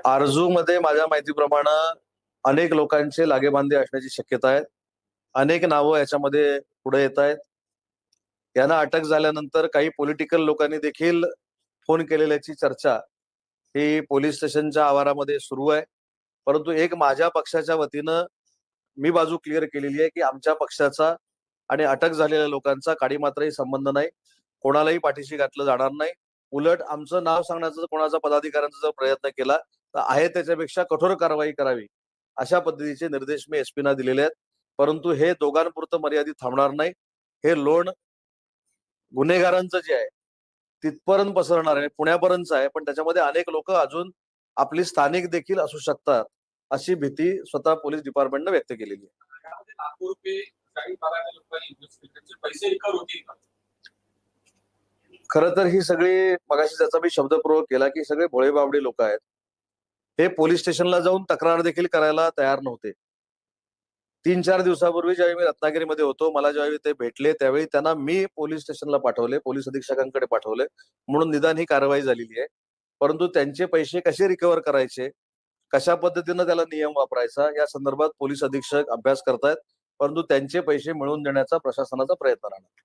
आरजू मध्ये माझ्या माहितीप्रमाणे अनेक लोकांचे लागेबांधे असण्याची शक्यता आहे. अनेक नावं याच्यामध्ये पुढे येत आहेत. यांना अटक झाल्यानंतर काही पॉलिटिकल लोकांनी देखील फोन केलेल्याची चर्चा ही पोलीस स्टेशनच्या आवारामध्ये सुरू आहे. परंतु एक माझ्या पक्षाच्या वतीनं मी बाजू क्लिअर केलेली आहे की आमच्या पक्षाचा आणि अटक झालेल्या लोकांचा काडी मात्रही संबंध नाही. कोणालाही पाठीशी घातलं जाणार नाही. उलट आमचं नाव सांगण्याचा जर कोणाचा पदाधिकाऱ्यांचा जर प्रयत्न केला तर आहे त्याच्यापेक्षा कठोर कारवाई करावी अशा पद्धतीचे निर्देश मी एसपीना दिलेले आहेत. परंतु हे दोघांपुरतं मर्यादित थांबणार नाही. हे लोण गुन्हेगारांचं जे आहे तिथपर्यंत पसरणार आहे, पुण्यापर्यंत आहे. पण त्याच्यामध्ये अनेक लोक अजून आपली स्थानिक देखील असू शकतात अशी भीती स्वतः पोलीस डिपार्टमेंटने व्यक्त केलेली आहे. खरं तर ही सगळी मगाशी त्याचा मी शब्दप्रयोग केला की सगळे भोळेबाबडे लोक आहेत. हे पोलीस स्टेशनला जाऊन तक्रार देखील करायला तयार नव्हते. 3-4 दिवसापूर्वी ज्यावेळी मी रत्नागिरीमध्ये होतो, मला ज्यावेळी ते भेटले त्यावेळी त्यांना मी पोलीस स्टेशनला पाठवले, पोलीस अधीक्षकांकडे पाठवले म्हणून निदान ही कारवाई झालेली आहे. परंतु त्यांचे पैसे कसे रिकव्हर करायचे, कशा पद्धतीनं त्याला नियम वापरायचा या संदर्भात पोलीस अधीक्षक अभ्यास करतायत. परंतु त्यांचे पैसे मिळवून देण्याचा प्रशासनाचा प्रयत्न राहणार.